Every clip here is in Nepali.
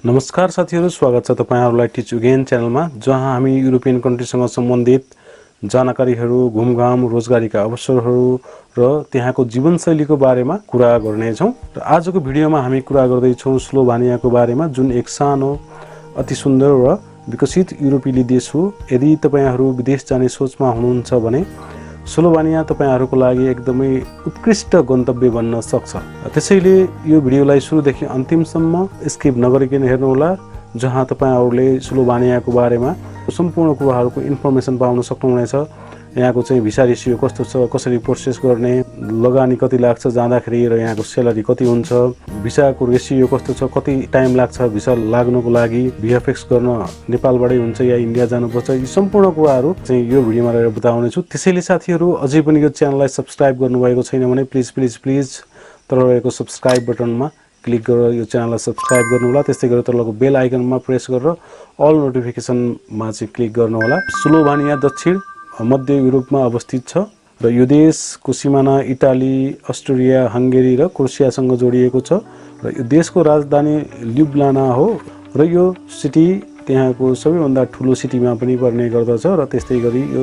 नमस्कार साथीहरु, स्वागत छ तपाईहरुलाई टिच अगेन च्यानलमा, जहाँ हामी युरोपियन कन्ट्रीसँग सम्बन्धित जानकारीहरु, घुमघाम, रोजगारीका अवसरहरु र त्यहाँको जीवनशैलीको बारेमा कुरा गर्नेछौं। र आजको भिडियोमा हामी कुरा गर्दै छौं स्लोभानियाको बारेमा, जुन एक सानो, अति सुन्दर र विकसित युरोपेली देश हो। यदि तपाईहरु विदेश जाने सोचमा हुनुहुन्छ भने स्लोभानिया तपाईहरुको लागि एकदमै उत्कृष्ट गन्तव्य बन्न सक्छ। त्यसैले यो भिडियोलाई सुरुदेखि अन्तिमसम्म स्किप नगरिकन हेर्नुहोला, जहाँ तपाईहरुले स्लोभानियाको बारेमा सम्पूर्ण कुराहरुको इन्फर्मेसन पाउन सक्नुहुनेछ। यहाँको चाहिँ भिसा रेसियो कस्तो छ, कसरी प्रोसेस गर्ने, लगानी कति लाग्छ जाँदाखेरि र यहाँको स्यालेरी कति हुन्छ, भिसाको रेसियो कस्तो छ, कति टाइम लाग्छ भिसा लाग्नको लागि, भिएफएक्स गर्न नेपालबाटै हुन्छ या इन्डिया जानुपर्छ, यी सम्पूर्ण कुराहरु चाहिँ यो भिडियोमा रहेर बताउने छु। त्यसैले साथीहरु, अझै पनि यो च्यानललाई सब्स्क्राइब गर्नुभएको छैन भने प्लिज तल रहेको सब्स्क्राइब बटनमा क्लिक गरेर यो च्यानललाई सब्स्क्राइब गर्नुहोला। त्यस्तै गरेर तलको बेल आइकनमा प्रेस गरेर अल नोटिफिकेसनमा चाहिँ क्लिक गर्नुहोला। स्लोभानिया दक्षिण मध्य युरोपमा अवस्थित छ र यो देशको सिमाना इटाली, अस्ट्रिया, हंगेरी र क्रोएसियासँग जोडिएको छ र यो देशको राजधानी ल्युब्लाना हो र यो सिटी त्यहाँको सबैभन्दा ठूलो सिटीमा पनि पर्ने गर्दछ र त्यस्तै गरी यो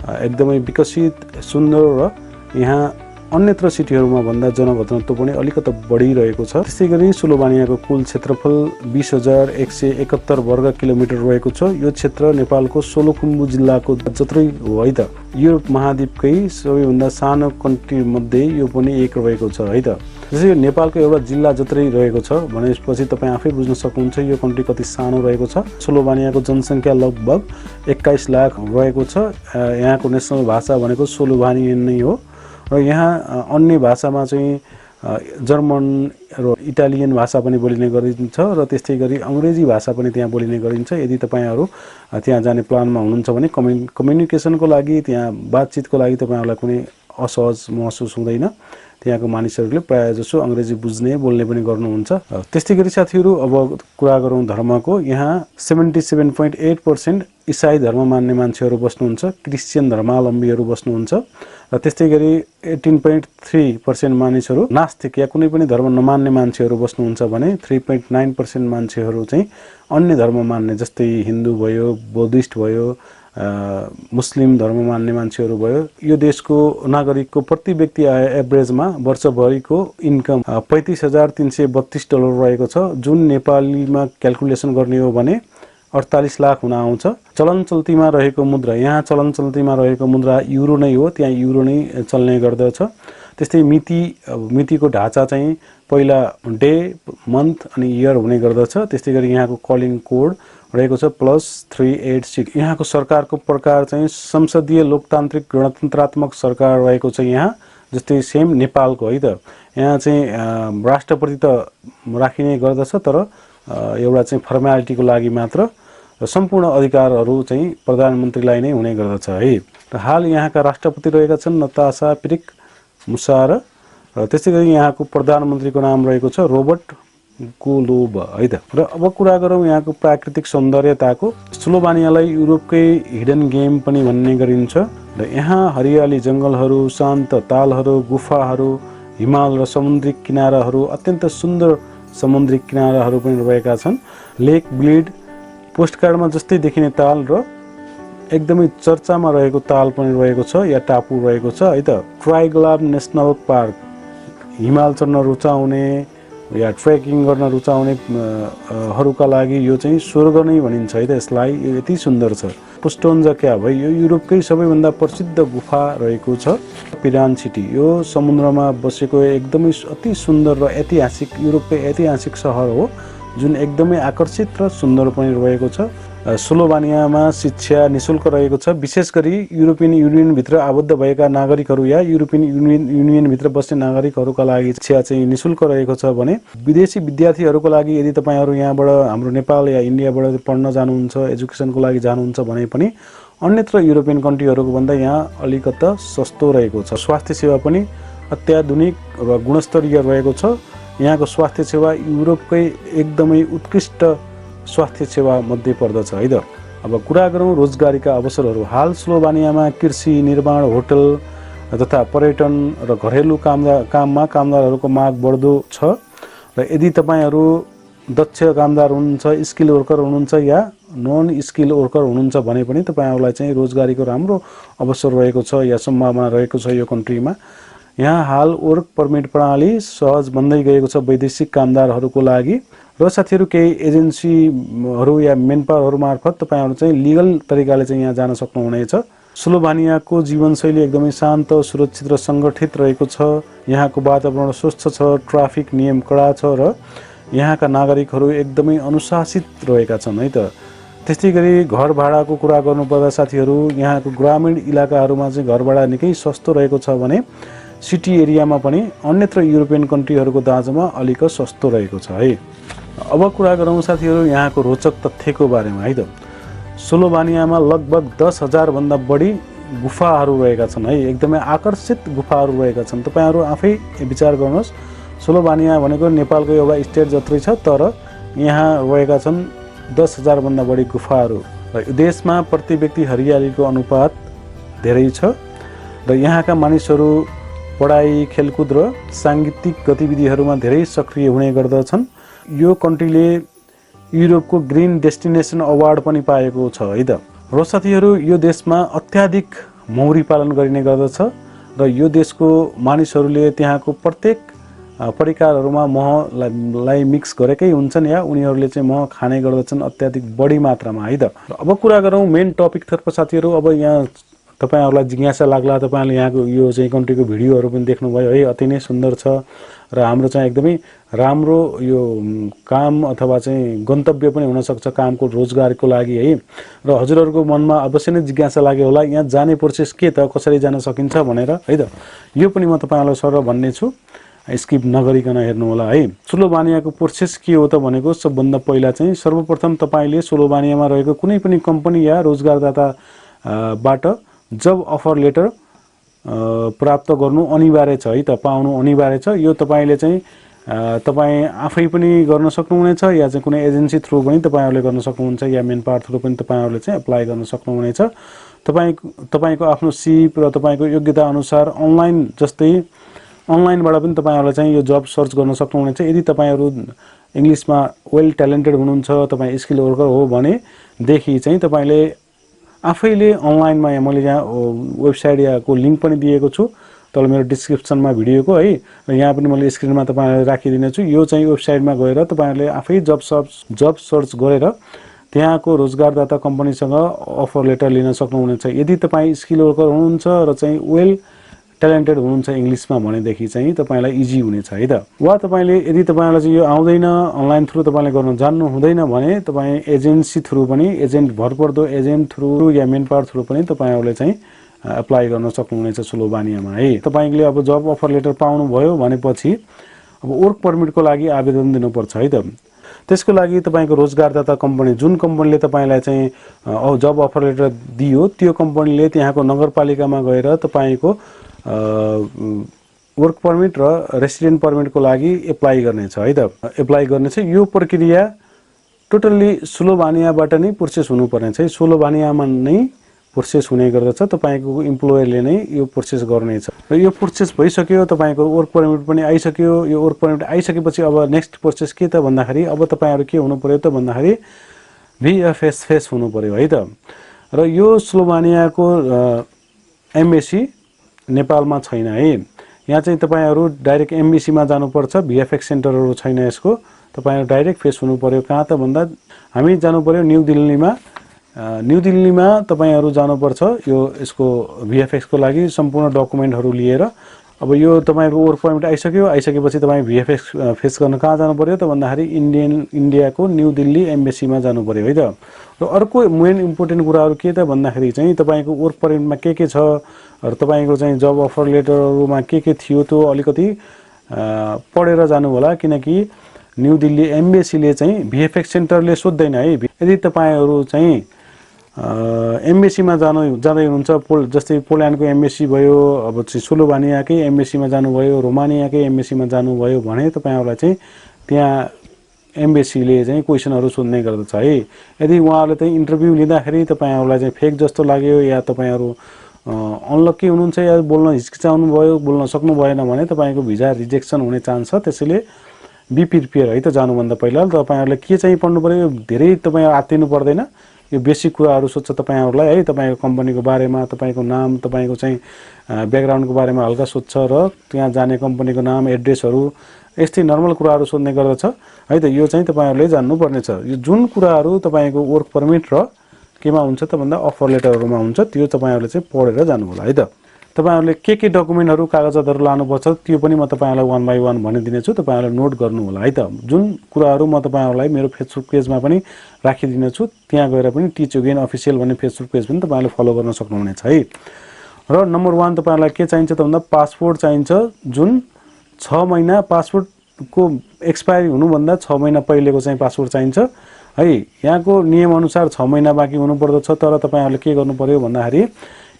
एकदमै विकसित, सुन्दर र यहाँ अन्यत्र सिटीहरुमा भन्दा जनघनत्व पनि अलिकति बढी रहेको छ। त्यसै गरी स्लोभानियाको कुल क्षेत्रफल 20,171 वर्ग किलोमिटर रहेको छ। यो क्षेत्र नेपालको सोलुखुम्बु जिल्लाको जत्रै हो है त। युरोप महाद्वीपकै सबैभन्दा सानो कन्ट्री मध्ये यो पनि एक रहेको छ है त। त्यसै नेपालको एउटा जिल्ला जत्रै रहेको छ भनेपछि तपाई आफै बुझ्न सक्नुहुन्छ यो कन्ट्री कति सानो रहेको छ। स्लोभानियाको जनसंख्या लगभग 21 लाख रहेको छ। यहाँको नेशनल भाषा भनेको स्लोभानियन नै हो र यहाँ अन्य भाषामा चाहिँ जर्मन र इटालियन भाषा पनि बोलिने गरिन्छ र त्यस्तै गरी अंग्रेजी भाषा पनि त्यहाँ बोलिने गरिन्छ। यदि तपाईहरु त्यहाँ जाने प्लानमा हुनुहुन्छ भने कम्युनिकेसनको लागि, त्यहाँ बातचितको लागि तपाईहरुलाई कुनै असहज महसुस हुँदैन। त्यहाँको मानिसहरुले प्राय जसो अंग्रेजी बुझ्ने बोल्ने पनि गर्नुहुन्छ। त्यस्तै गरी साथीहरु, अब कुरा गरौं धर्मको। यहाँ 77.8% ईसाई धर्म मान्ने मान्छेहरु बस्नुहुन्छ, क्रिश्चियन धर्मावलम्बीहरु बस्नुहुन्छ र त्यस्तै गरी 18.3% मानिसहरु नास्तिक या कुनै पनि धर्म नमान्ने मान्छेहरु बस्नुहुन्छ भने 3.9% मान्छेहरु चाहिँ अन्य धर्म मान्ने, जस्तै हिन्दू भयो, बौद्धिस्ट भयो, मुस्लिम धर्म मान्ने मान्छेहरु भयो। यो देशको नागरिकको प्रति व्यक्ति एभरेजमा वर्षभरिको इन्कम $35,332 रहेको छ, जुन नेपालीमा क्याल्कुलेसन गर्ने हो भने 48 लाख हुन आउँछ। चलन चल्तीमा रहेको मुद्रा, यहाँ चलन चल्तीमा रहेको मुद्रा युरो नै हो, त्यहाँ युरो नै चल्ने गर्दछ। त्यस्तै मितिको ढाँचा चाहिँ पहिला डे, मन्थ अनि इयर हुने गर्दछ। त्यस्तै गरी यहाँको कलिङ कोड रहेको छ +386। यहाँको सरकारको प्रकार चाहिँ संसदीय लोकतान्त्रिक गणतन्त्रात्मक सरकार रहेको छ यहाँ, जस्तै सेम नेपालको है त। यहाँ चाहिँ राष्ट्रपति त राखिने गर्दछ, तर एउटा चाहिँ फर्मालिटीको लागि मात्र, र सम्पूर्ण अधिकारहरु चाहिँ प्रधानमन्त्रीलाई नै हुने गर्दछ है। र हाल यहाँका राष्ट्रपति रहेका छन् नतासा पिरिक मुसार, र त्यस्तै गरी यहाँको प्रधानमन्त्रीको नाम रहेको छ रोबर्ट गोलोब है त। र अब कुरा गरौं यहाँको प्राकृतिक सौन्दर्यताको। स्लोभानियालाई युरोपकै हिडन गेम पनि भन्ने गरिन्छ र यहाँ हरियाली जंगलहरु, शान्त तालहरु, गुफाहरु, हिमाल र समुद्री किनाराहरु, अत्यन्त सुन्दर समुद्री किनाराहरु पनि रहेका छन्। लेक ब्लिड पोस्टकार्डमा जस्तै देखिने ताल र एकदमै चर्चामा रहेको ताल पनि रहेको छ या टापु रहेको छ है त। ट्राइग्लाब नेशनल पार्क, हिमाल चढ्न रुचाउने या ट्रेकिङ गर्न रुचाउने हरुका लागि यो चाहिँ स्वर्ग नै भनिन्छ है त। यसलाई यो यति सुन्दर छ। पुस्टोन्जा क्याभ है, यो युरोपकै सबैभन्दा प्रसिद्ध गुफा रहेको छ। पिरान सिटी, यो समुद्रमा बसेको एकदमै अति सुन्दर र ऐतिहासिक, युरोपकै ऐतिहासिक शहर हो, जुन एकदमै आकर्षित र सुन्दर पनि रहेको छ। स्लोभानियामा शिक्षा निशुल्क रहेको छ। विशेष गरी युरोपियन युनियन भित्र आबद्ध भएका नागरिकहरु या युरोपियन युनियन भित्र बस्ने नागरिकहरुका लागि शिक्षा चाहिँ निशुल्क रहेको छ भने विदेशी विद्यार्थीहरुको लागि यदि तपाईहरु यहाँबाट हाम्रो नेपाल या इन्डियाबाट पढ्न जानुहुन्छ, एजुकेसनको लागि जानुहुन्छ भने पनि अन्यत्र युरोपियन कन्ट्रीहरुको भन्दा यहाँ अलिकति सस्तो रहेको छ। स्वास्थ्य सेवा पनि अत्याधुनिक र गुणस्तरीय रहेको छ। यहाँको स्वास्थ्य सेवा युरोपकै एकदमै उत्कृष्ट स्वास्थ्य सेवा मध्ये पर्दछ है त। अब कुरा गरौं रोजगारीका अवसरहरू। हाल स्लोभानियामा कृषि, निर्माण, होटल तथा पर्यटन र घरेलु काममा कामदारहरूको माग बढ्दो छ र यदि तपाईहरु दक्ष कामदार हुनुहुन्छ, स्किल वर्कर हुनुहुन्छ या नन स्किल वर्कर हुनुहुन्छ भने पनि तपाईहरुलाई चाहिँ रोजगारीको राम्रो अवसर रहेको छ या सम्भावना रहेको छ यो कन्ट्रीमा। यहाँ हाल वर्क परमिट प्रणाली सहज बन्दै गएको छ वैदेशिक कामदारहरूको लागि र साथीहरु केही एजेन्सीहरु या मेनपावरहरु मार्फत तपाईहरु चाहिँ लिगल तरिकाले चाहिँ यहाँ जान सक्नुहुनेछ। स्लोभानियाको जीवनशैली एकदमै शान्त, सुरक्षित र संगठित रहेको छ। यहाँको वातावरण स्वच्छ छ, ट्राफिक नियम कडा छ र यहाँका नागरिकहरू एकदमै अनुशासित रहेका छन् है त। त्यस्तैगरी घर भाडाको कुरा गर्नुपर्दा साथीहरु यहाँको ग्रामीण इलाकाहरुमा चाहिँ घर भाडा निकै सस्तो रहेको छ भने सिटी एरियामा पनि अन्यत्र युरोपियन कन्ट्रीहरुको दाँजोमा अलिक सस्तो रहेको छ है। अब कुरा गरौँ साथीहरु यहाँको रोचक तथ्यको बारेमा है त। स्लोभानियामा लगभग 10,000 भन्दा बढी गुफाहरू रहेका छन् है। एकदमै आकर्षित गुफाहरू रहेका छन्। तपाईहरु आफै विचार गर्नुहोस्, स्लोभानिया भनेको नेपालको एउटा स्टेट जत्रै छ तर यहाँ रहेका छन् 10,000 भन्दा बढी गुफाहरू र देशमा प्रति व्यक्ति हरियालीको अनुपात धेरै छ र यहाँका मानिसहरू पढाइ, खेलकुद र सांगीतिक गतिविधिहरूमा धेरै सक्रिय हुने गर्दछन्। यो कन्ट्रीले युरोपको ग्रीन डेस्टिनेसन अवार्ड पनि पाएको छ है त। र साथीहरु यो देशमा अत्याधिक मौरी पालन गरिने गर्दछ र यो देशको मानिसहरूले त्यहाँको प्रत्येक परिकारहरूमा महलाई मिक्स गरेकै हुन्छन् या उनीहरूले चाहिँ मह खाने गर्दछन् अत्याधिक बढी मात्रामा है त। अब कुरा गरौँ मेन टपिक तर्फ साथीहरु। अब यहाँ तपाईहरुलाई जिज्ञासा लाग्ला, तपाईहरुले यहाँको यो चाहिँ कन्ट्रीको भिडियोहरु पनि देख्नुभयो है, अति नै सुन्दर छ र हाम्रो चाहिँ एकदमै राम्रो यो काम अथवा चाहिँ गन्तव्य पनि हुन सक्छ कामको रोजगारको लागि है। र हजुरहरुको मनमा अवश्य नै जिज्ञासा लाग्यो होला यहाँ जाने प्रोसेस के त, कसरी जान सकिन्छ भनेर है त। यो पनि म तपाईहरुलाई सरल भन्ने छु, स्किप नगरिकन हेर्नु होला है। स्लोभानियाको प्रोसेस के हो त भनेको सबभन्दा पहिला चाहिँ सर्वप्रथम तपाईले स्लोभानियामा रहेको कुनै पनि कम्पनी या रोजगारदाता बाट जब अफर लेटर प्राप्त गर्नु अनिवार्य छ है त, पाउनु अनिवार्य छ। यो तपाईले चाहिँ तपाई आफै पनि गर्न सक्नुहुनेछ या चाहिँ कुनै एजेन्सी थ्रु पनि तपाईहरुले गर्न सक्नुहुन्छ या मेन पावर थ्रु पनि तपाईहरुले चाहिँ अप्लाई गर्न सक्नुहुनेछ। तपाईको आफ्नो सिप र तपाईको योग्यता अनुसार अनलाइन जस्तै अनलाइनबाट पनि तपाईहरुले चाहिँ यो जब सर्च गर्न सक्नुहुनेछ। यदि तपाईहरु इंग्लिशमा वेल ट्यालेन्टेड हुनुहुन्छ, तपाई स्किल वर्कर हो भने देखि चाहिँ तपाईले आफैले अनलाइनमा मैले यहाँ वेबसाइट याको लिंक पनि दिएको छु तल मेरो डिस्क्रिप्सनमा भिडियोको है, र यहाँ पनि मैले स्क्रिनमा तपाईहरुलाई राखिदिने छु। यो चाहिँ वेबसाइटमा गएर तपाईहरुले आफै जब सर्च गरेर त्यहाँको रोजगारदाता कम्पनीसँग अफर लेटर लिन सक्नुहुनेछ। यदि तपाई स्किल वर्कर हुनुहुन्छ र चाहिँ वेल ट्यालेन्टेड हुनुहुन्छ इंग्लिशमा भनेदेखि चाहिँ तपाईलाई इजी हुनेछ है त। वा तपाईले यदि तपाईलाई चाहिँ यो आउँदैन, अनलाइन थ्रु तपाईले गर्न जान्नु हुँदैन भने तपाई एजेन्सी थ्रु पनि एजेन्ट भरपर्दो एजेन्ट थ्रु या मेन पावर थ्रु पनि तपाईहरुले चाहिँ अप्लाई गर्न सक्नुहुनेछ स्लोभानियामा है। तपाईले अब जब अफर लेटर पाउनु भयो भनेपछि अब वर्क परमिटको लागि आवेदन दिनुपर्छ है त। त्यसको लागि तपाईको रोजगारदाता कम्पनी जुन कम्पनीले तपाईलाई चाहिँ जब अफर लेटर दियो त्यो कम्पनीले त्यहाँको नगरपालिकामा गएर तपाईको वर्क परमिट र रेसिडेन्ट परमिटको लागि एप्लाई गर्नेछ है त। एप्लाई गर्नेछ। यो प्रक्रिया टोटल्ली स्लोभानियाबाट नै प्रोसेस हुनुपर्ने छ। स्लोभानियामा नै प्रोसेस हुने गर्दछ। तपाईको इम्प्लोयरले नै यो प्रोसेस गर्नेछ र यो प्रोसेस भइसक्यो, तपाईको वर्क परमिट पनि आइसक्यो। यो वर्क परमिट आइसकेपछि अब नेक्स्ट प्रोसेस के त भन्दाखेरि अब तपाईहरु के हुनु पर्यो त भन्दाखेरि VFS फेस हुनु पर्यो है त। र यो स्लोभानियाको एम्बेसी नेपालमा छैन है। यहाँ चाहिँ तपाईहरु डाइरेक्ट एम्बेसी मा जानुपर्छ। VFX सेन्टरहरु छैन यसको। तपाईहरु डाइरेक्ट फेस हुनु पर्यो कहाँ त भन्दा हामी जानु पर्यो न्यू दिल्लीमा। न्यू दिल्लीमा तपाईहरु जानुपर्छ यो यसको VFX को लागि सम्पूर्ण डकुमेन्टहरु लिएर। अब यो तपाईको वर्क परमिट आइसक्यो, आइसकेपछि तपाई VFX फेस गर्न कहाँ जानु पर्यो त भन्दाखेरि इन्डियाको न्यू दिल्ली एम्बेसीमा जानु पर्यो है त। र अर्को मेन इम्पोर्टेन्ट कुराहरु के त भन्दाखेरि चाहिँ तपाईको वर्क परमिटमा के छ र तपाईको चाहिँ जब अफर लेटरहरुमा के थियो त्यो अलिकति पढेर जानु होला, किनकि न्यू दिल्ली एम्बेसीले चाहिँ VFX सेन्टरले सोध्दैन है। यदि तपाईहरु चाहिँ एम्बेसीमा जाँदै हुनुहुन्छ, जस्तै पोल्यान्डको एम्बेसी भयो, अब चाहिँ स्लोभानियाकै एम्बेसीमा जानुभयो, रोमानियाकै एम्बेसीमा जानुभयो भने तपाईहरुलाई चाहिँ त्यहाँ एम्बेसीले चाहिँ क्वेशनहरु सोध्ने गर्दछ है। यदि उहाँले चाहिँ इन्टरभ्यु लिँदाखेरि तपाईहरुलाई चाहिँ फेक जस्तो लाग्यो या तपाईहरु अनलकी हुनुहुन्छ या बोल्न हिचकिचाउनु भयो, बोल्न सक्नु भएन भने तपाईको भिजा रिजेक्सन हुने चान्स छ। त्यसैले बी प्रिपेयर है त। जानुभन्दा पहिला तपाईहरुले के चाहिँ पढ्नु पर्यो, धेरै तपाईहरु आत्तिनु पर्दैन। यो बेसिक कुराहरु सोध्छ तपाईहरुलाई है, तपाईको कम्पनीको बारेमा, तपाईको नाम, तपाईको चाहिँ ब्याकग्राउन्डको बारेमा हल्का सोध्छ र त्यहाँ जाने कम्पनीको नाम, एड्रेसहरु, यस्तै नर्मल कुराहरु सोध्ने गर्दछ है त। यो चाहिँ तपाईहरुले जान्नु पर्ने छ। यो जुन कुराहरु तपाईको वर्क परमिट र केमा हुन्छ त भन्दा अफर लेटरहरुमा हुन्छ, त्यो तपाईहरुले चाहिँ पढेर जानु होला है त। तपाईहरुले के डकुमेन्टहरु, कागजातहरु लानुपर्छ त्यो पनि म तपाईहरुलाई वन बाइ वन भनिदिने छु, तपाईहरुले नोट गर्नु होला है त। जुन कुराहरु म तपाईहरुलाई मेरो फेसबुक पेजमा पनि राखिदिने छु, त्यहाँ गएर पनि टिच अगेन अफिसियल भन्ने फेसबुक पेज पनि तपाईहरुले फलो गर्न सक्नुहुनेछ है। र नम्बर 1 तपाईहरुलाई के चाहिन्छ त भन्दा पासपोर्ट चाहिन्छ, जुन 6 महिना पासपोर्टको एक्सपायरी हुनुभन्दा 6 महिना पहिलेको चाहिँ पासपोर्ट चाहिन्छ है। यहाँको नियम अनुसार 6 महिना बाँकी हुनुपर्दछ, तर तपाईहरुले के गर्नु पर्यो भन्दाखेरि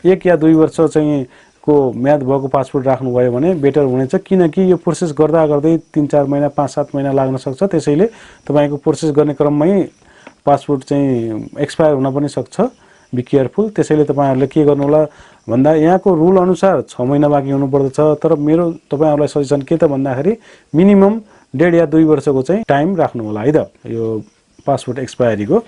1 या 2 वर्ष चाहिँ को म्याद भएको पासपोर्ट राख्नुभयो भने बेटर हुनेछ, किनकि यो प्रोसेस गर्दा गर्दै 3-4 महिना 5-7 महिना लाग्न सक्छ। त्यसैले तपाईको प्रोसेस गर्ने क्रममै पासपोर्ट चाहिँ एक्सपायर हुन पनि सक्छ। Be careful. त्यसैले तपाईहरुले के गर्नु होला भन्दा यहाँको रुल अनुसार 6 महिना बाँकी हुनुपर्दछ, तर मेरो तपाईहरुलाई सजेसन के त भन्दाखेरि मिनिमम 1.5 या 2 वर्षको चाहिँ टाइम राख्नु होला है त यो पासपोर्ट एक्सपायरीको।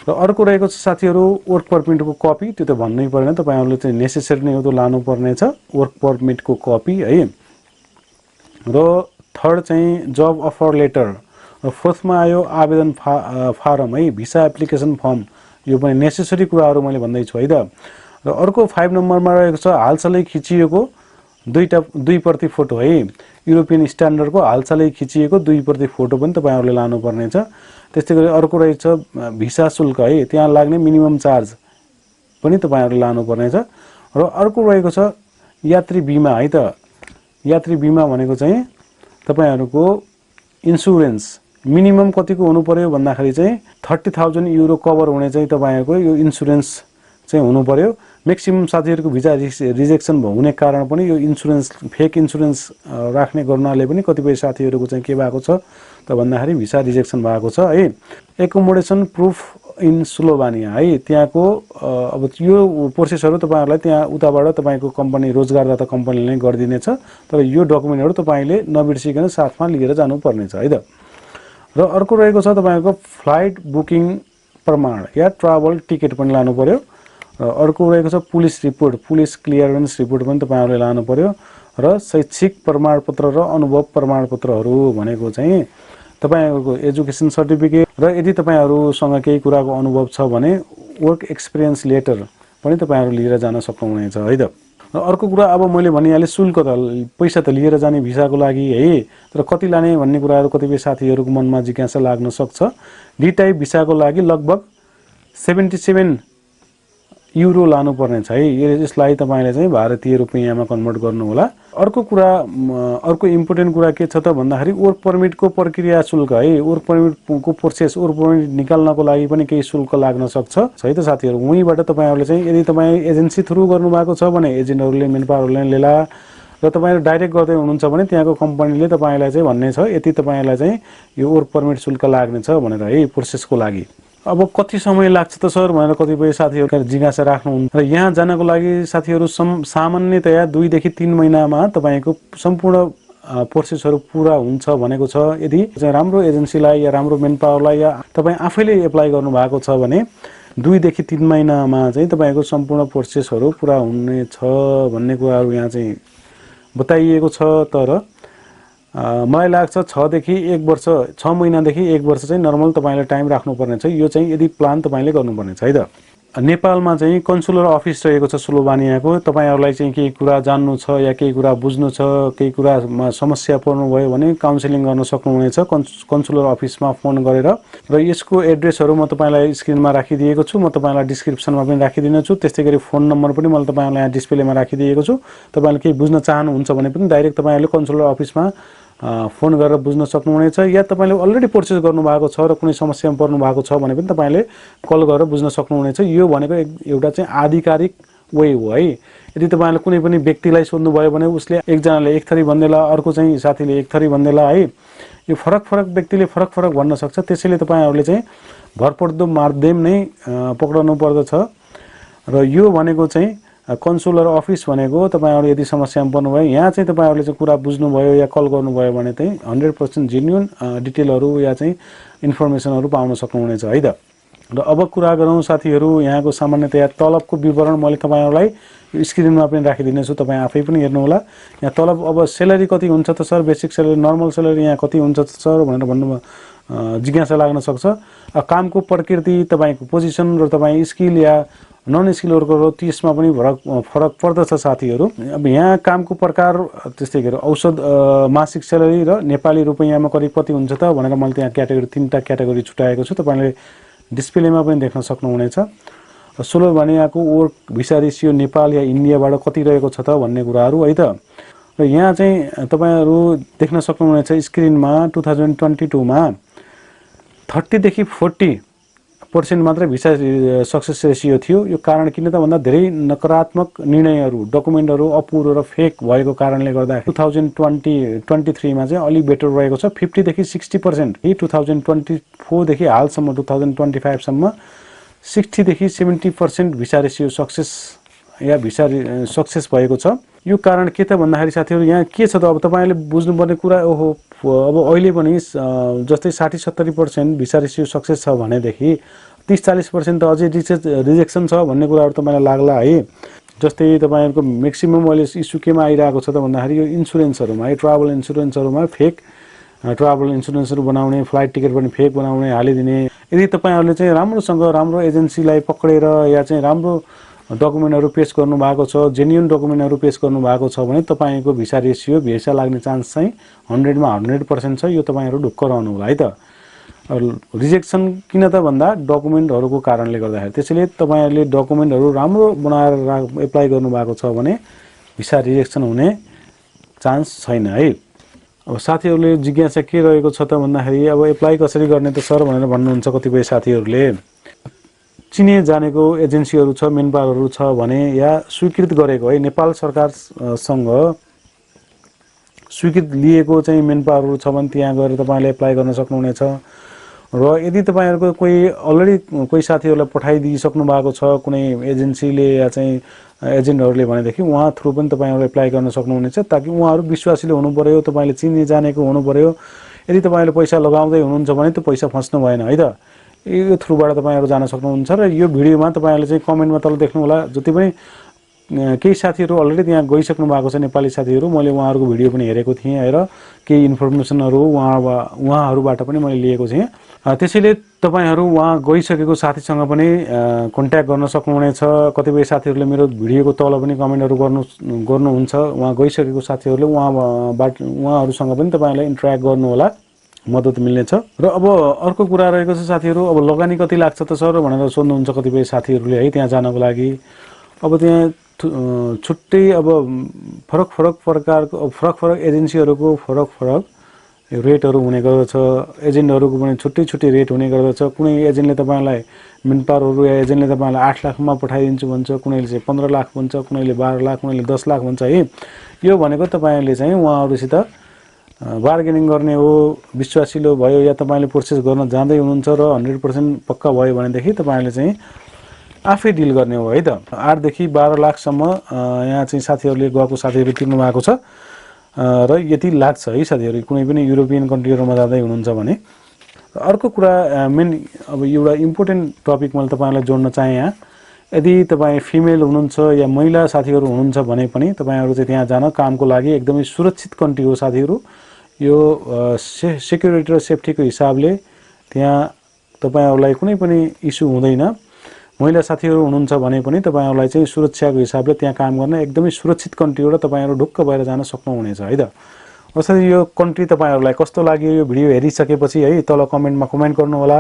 र अर्को रहेको छ साथीहरु वर्क परमिटको कपी, त्यो त भन्नै पर्दैन, तपाईहरुले चाहिँ नेसेसरी नै हो त लानु पर्ने छ वर्क परमिटको कपी है। र थर्ड चाहिँ जब अफर लेटर। र फोर्थमा आयो आवेदन फारम है, भिसा एप्लिकेसन फर्म। यो पनि नेसेसरी कुराहरु मैले भन्दै छु है त। र अर्को 5 नम्बरमा रहेको छ हालसालै खिचिएको 2 प्रति फोटो है। युरोपियन स्ट्यान्डर्डको हालसालै खिचिएको 2 प्रति फोटो पनि तपाईहरुले लानु पर्ने छ। त्यस्तै गरी अर्को रहेछ भिसा शुल्क है, त्यहाँ लाग्ने मिनिमम चार्ज पनि तपाईहरुले लानु पर्ने छ। र अर्को रहेको छ यात्री बीमा है त। यात्री बीमा भनेको चाहिँ तपाईहरुको इन्स्योरेन्स मिनिमम कतिको हुनु पर्यो भन्दाखेरि चाहिँ 30,000 युरो कभर हुने चाहिँ तपाईहरुको यो इन्स्योरेन्स चाहिँ हुनु पर्यो। मैक्सिमम साथीहरुको भिजा रिजेक्सन हुने कारण पनि यो इन्स्योरेन्स फेक इन्स्योरेन्स राख्ने गर्नाले पनि कतिपय साथीहरुको चाहिँ के भएको छ त भन्दाखेरि भिसा रिजेक्सन भएको छ है। एकोमोडेसन प्रुफ इन स्लोभानिया है, त्यहाँको अब यो प्रोसेसहरु तपाईहरुलाई त्यहाँ उताबाट तपाईको कम्पनी रोजगारदाता कम्पनीले नै गर्दिनेछ, तर यो डकुमेन्टहरु तपाईले नबिर्सिकन साथमा लिएर जानु पर्ने छ है त। र अर्को रहेको छ तपाईको फ्लाइट बुकिङ प्रमाण या ट्राभल टिकट पनि लानु पर्यो। र अर्को रहेको छ police report, police clearance report पनि तपाईहरुले लानु पर्यो। र शैक्षिक प्रमाणपत्र र अनुभव प्रमाणपत्रहरु भनेको चाहिँ तपाईहरुको एजुकेसन सर्टिफिकेट, र यदि तपाईहरुसँग केही कुराको अनुभव छ भने वर्क एक्सपिरियन्स लेटर पनि तपाईहरु लिएर जान सक्नुहुनेछ है त। र अर्को कुरा अब मैले भनिहाले शुल्क त पैसा त लिएर जाने भिसाको लागि है, तर कति लाने भन्ने कुराहरु कतिपय साथीहरुको मनमा जिज्ञासा लाग्न सक्छ। डी टाइप भिसाको लागि लगभग 77 युरो लानु पर्ने छ है। यसलाई तपाईले चाहिँ भारतीय रुपैयाँमा कन्भर्ट गर्नु होला। अर्को कुरा अर्को इम्पोर्टेन्ट कुरा के छ त भन्दाखेरि वर्क परमिटको प्रक्रिया शुल्क है। वर्क परमिटको प्रोसेस, वर्क परमिट निकाल्नको लागि पनि केही शुल्क लाग्न सक्छ है त साथीहरु। उहीबाट तपाईहरुले चाहिँ यदि तपाई एजेन्सी थ्रु गर्नु भएको छ भने एजेन्टहरुले मेनपावरले लेला, र तपाईहरु डाइरेक्ट गर्दै हुनुहुन्छ भने त्यहाँको कम्पनीले तपाईलाई चाहिँ भन्ने छ यति तपाईलाई चाहिँ यो वर्क परमिट शुल्क लाग्ने छ भनेर है प्रोसेसको लागि। अब कति समय लाग्छ त सर भनेर कतिपय साथीहरुले जिज्ञासा राख्नुहुन्छ। र यहाँ जानको लागि साथीहरु सामान्यतया 2 देखि 3 महिनामा तपाईको सम्पूर्ण प्रोसेसहरु पूरा हुन्छ भनेको छ। यदि चाहिँ राम्रो एजेन्सीलाई या राम्रो मेनपावरलाई या तपाई आफैले एप्लाई गर्नु भएको छ भने 2 देखि 3 महिनामा चाहिँ तपाईको सम्पूर्ण प्रोसेसहरु पूरा हुने छ भन्ने कुराहरु यहाँ चाहिँ बताइएको छ। तर मलाई लाग्छ 6 देखि 1 वर्ष 6 महिनादेखि 1 वर्ष चाहिँ नर्मल तपाईले टाइम राख्नुपर्ने छ। यो चाहिँ यदि प्लान तपाईले गर्नुपर्ने छ है त। नेपालमा चाहिँ कन्सुलर अफिस रहेको छ स्लोभानियाको। तपाईहरुलाई चाहिँ केही कुरा जान्नु छ या केही कुरा बुझ्नु छ, केही कुरामा समस्या पर्नु भयो भने काउन्सिलिङ गर्न सक्नुहुनेछ कन्सुलर अफिसमा फोन गरेर। र यसको एड्रेसहरु म तपाईलाई स्क्रिनमा राखिदिएको छु, म तपाईलाई डिस्क्रिप्सनमा पनि राखिदिने छु। त्यस्तै गरी फोन नम्बर पनि मैले तपाईलाई यहाँ डिस्प्लेमा राखिदिएको छु। तपाईले केही बुझ्न चाहनुहुन्छ भने पनि डाइरेक्ट तपाईले कन्सुलर अफिसमा फोन गरेर बुझ्न सक्नुहुनेछ, या तपाईले अलरेडी प्रोसेस गर्नु भएको छ र कुनै समस्यामा पर्नु भएको छ भने पनि तपाईले कल गरेर बुझ्न सक्नुहुनेछ। यो भनेको एउटा चाहिँ आधिकारिक वे हो है। यदि तपाईले कुनै पनि व्यक्तिलाई सोध्नु भयो भने उसले एकजनाले एक थरी भन्देला, अर्को चाहिँ साथीले एक थरी भन्देला है। यो फरक फरक व्यक्तिले फरक फरक भन्न सक्छ। त्यसैले तपाईहरुले चाहिँ भरपर्दो माध्यम नै पक्राउनु पर्दछ। र यो भनेको चाहिँ कन्सुलर अफिस भनेको तपाईहरु यदि समस्यामा पर्नुभयो यहाँ चाहिँ तपाईहरुले चाहिँ कुरा बुझ्नुभयो या कल गर्नुभयो भने चाहिँ 100% जेन्युइन डिटेलहरु या चाहिँ इन्फर्मेसनहरु पाउन सक्नुहुनेछ है त। र अब कुरा गरौँ साथीहरु यहाँको सामान्यतया तलबको विवरण मैले तपाईहरुलाई स्क्रिनमा पनि राखिदिने छु, तपाई आफै पनि हेर्नु होला। यहाँ तलब अब सेलेरी कति हुन्छ त sir, basic salary normal salary यहाँ कति हुन्छ त सर भनेर भन्नु जिज्ञासा लाग्न सक्छ। कामको प्रकृति, तपाईको पोजिसन र तपाई स्किल या नन स्किलहरुको त्यसमा पनि फरक पर्दछ साथीहरु। अब यहाँ कामको प्रकार त्यस्तै गरी औसत मासिक सेलेरी र नेपाली रुपैयाँमा करिब कति हुन्छ त भनेर मैले त्यहाँ क्याटेगोरी 3टा क्याटेगोरी छुटाएको छु, तपाईले डिस्प्लेमा पनि देख्न सक्नुहुनेछ। 16 भने यहाँको वर्क भिसा रेशियो नेपाल या इन्डियाबाट कति रहेको छ त भन्ने कुराहरु है त। र यहाँ चाहिँ तपाईहरु देख्न सक्नुहुनेछ स्क्रिनमा 2022 मा 30 देखि 40% मात्र भिसा सक्सेस रेशियो थियो। यो कारण किन त भन्दा धेरै नकारात्मक निर्णयहरु, डकुमेन्टहरु अपुरो र फेक भएको कारणले गर्दा 2023 मा चाहिँ अलि बेटर रहेको छ। 50 देखि 60% 2024 देखि हालसम्म 2025 सम्म 60 देखि 70% भिसा रेशियो सक्सेस या भिसा सक्सेस भएको छ। यो कारण के त भन्दाखेरि साथीहरु यहाँ के छ त, अब तपाईहरुले बुझ्नुपर्ने कुरा ओहो अब अहिले पनि जस्तै 60-70% भिसा रेशियो सक्सेस छ भनेदेखि 30-40% त अझै रिजेक्सन छ भन्ने कुराहरु तपाईलाई लाग्ला है। जस्तै तपाईहरुको म्याक्सिमम अहिले इस्यु केमा आइरहेको छ त भन्दाखेरि यो इन्स्योरेन्सहरुमा है, ट्राभल इन्स्योरेन्सहरुमा फेक ट्राभल इन्स्योरेन्सहरु बनाउने, फ्लाइट टिकट पनि फेक बनाउने हालिदिने। यदि तपाईहरुले चाहिँ राम्रो एजेन्सीलाई पक्रेर या चाहिँ राम्रो डकुमेन्टहरु पेश गर्नु भएको छ, जेन्युइन डकुमेन्टहरु पेश गर्नु भएको छ भने तपाईको भिसा रेशियो भिसा लाग्ने चान्स चाहिँ 100 मा 100% छ। यो तपाईहरु ढुक्क रहनु होला है त। रिजेक्सन किन त भन्दा डकुमेन्टहरुको कारणले गर्दाखेरि। त्यसैले तपाईहरुले डकुमेन्टहरु राम्रो बनाएर एप्लाई गर्नु भएको छ भने भिसा रिजेक्सन हुने चान्स छैन है। अब साथीहरुले जिज्ञासा के रहेको छ त भन्दाखेरि अब एप्लाई कसरी गर्ने त सर भनेर भन्नुहुन्छ कतिपय साथीहरुले। चिने जानेको एजेन्सीहरु छ, मेनपावरहरु छ भने या स्वीकृत गरेको है नेपाल सरकारसँग स्वीकृत लिएको चाहिँ मेनपावरहरु छ भने त्यहाँ गएर तपाईले एप्लाई गर्न सक्नुहुनेछ। र यदि तपाईहरुको कोही साथीहरुलाई पठाइदिइसक्नु भएको छ कुनै एजेन्सीले या चाहिँ एजेन्टहरुले भनेदेखि उहाँ थ्रु पनि तपाईहरु एप्लाई गर्न सक्नुहुनेछ, ताकि उहाँहरु विश्वासिलो हुनु पर्यो, तपाईले चिने जानेको हुनु पर्यो। यदि तपाईले पैसा लगाउँदै हुनुहुन्छ भने त्यो पैसा फस्नु भएन है त। यो थ्रुबाट तपाईहरु जान सक्नुहुन्छ। र यो भिडियोमा तपाईहरुले चाहिँ कमेन्टमा तल देख्नु होला जति पनि केही साथीहरु अलरेडी त्यहाँ गइसक्नु भएको छ नेपाली साथीहरु, मैले उहाँहरुको भिडियो पनि हेरेको थिएँ र केही इन्फर्मेसनहरु उहाँहरुबाट पनि मैले लिएको थिएँ। त्यसैले तपाईहरु वहाँ गइसकेको साथीसँग पनि कन्ट्याक्ट गर्न सक्नुहुनेछ। कतिपय साथीहरुले मेरो भिडियोको तल पनि कमेन्टहरु गर्नुहुन्छ, वहाँ गइसकेको साथीहरुले उहाँहरुसँग पनि तपाईहरुले इन्टर्याक्ट गर्नु होला, मद्दत मिल्नेछ। र अब अर्को कुरा रहेको छ साथीहरु, अब लगानी कति लाग्छ त सर भनेर सोध्नुहुन्छ कतिपय साथीहरुले है त्यहाँ जानको लागि। अब त्यहाँ छुट्टै अब फरक प्रकारको फरक एजेन्सीहरुको फरक रेटहरु हुने गर्दछ। एजेन्टहरुको पनि छुट्टै रेट हुने गर्दछ। कुनै एजेन्टले तपाईलाई मेनपावरहरु या एजेन्टले तपाईलाई 8 लाखमा पठाइदिन्छु भन्छ, कुनैले चाहिँ 15 लाख भन्छ, कुनैले 12 लाख, कुनैले 10 लाख भन्छ है। यो भनेको तपाईले चाहिँ उहाँहरुसित बार्गेनिङ गर्ने हो। विश्वासिलो भयो या तपाईले प्रोसेस गर्न जान्दै हुनुहुन्छ र 100% पक्का भयो भनेदेखि तपाईले चाहिँ आफै डिल गर्ने हो है त। 8 देखि 12 लाख सम्म यहाँ चाहिँ साथीहरुले गएको साथीहरु तिर्नु भएको छ र यति लाग्छ है साथीहरु कुनै पनि युरोपियन कन्ट्रीहरुमा जाँदै हुनुहुन्छ भने। अर्को कुरा मेन अब एउटा इम्पोर्टेन्ट टपिक मैले तपाईहरुलाई जोड्न चाहे यहाँ, यदि तपाई फिमेल हुनुहुन्छ या महिला साथीहरु हुनुहुन्छ भने पनि तपाईहरु चाहिँ त्यहाँ जान कामको लागि एकदमै सुरक्षित कन्ट्री हो साथीहरु। यो सेक्युरिटी र सेफ्टीको हिसाबले त्यहाँ तपाईहरुलाई कुनै पनि इस्यु हुँदैन। महिला साथीहरु हुनुहुन्छ भने पनि तपाईहरुलाई चाहिँ सुरक्षाको हिसाबले त्यहाँ काम गर्न एकदमै सुरक्षित कन्ट्री हो र तपाईहरु ढुक्क भएर जान सक्नुहुनेछ है त। अवश्य यो कन्ट्री तपाईहरुलाई कस्तो लाग्यो यो भिडियो हेरिसकेपछि है तल कमेन्टमा कमेन्ट गर्नु होला।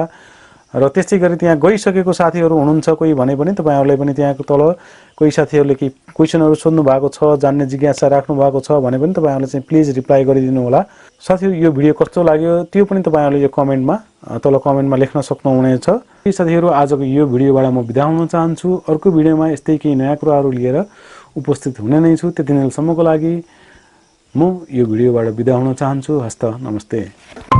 र त्यस्तै गरी त्यहाँ गइसकेको साथीहरु हुनुहुन्छ कोही भने पनि तपाईहरुले पनि त्यहाँको तल कोही साथीहरुले के क्वेशनहरु सोध्नु भएको छ, जान्ने जिज्ञासा राख्नु भएको छ भने पनि तपाईहरुले चाहिँ प्लिज रिप्लाई गरिदिनु होला। साथीहरु यो भिडियो कस्तो लाग्यो त्यो पनि तपाईहरुले यो कमेन्टमा तल कमेन्टमा लेख्न सक्नुहुनेछ। साथीहरु आजको यो भिडियोबाट म बिदा हुन चाहन्छु। अर्को भिडियोमा यस्तै केही नयाँ कुराहरु लिएर उपस्थित हुने नै छु। त्यतिन्जेलसम्मको लागि म यो भिडियोबाट बिदा हुन चाहन्छु। हस्त नमस्ते।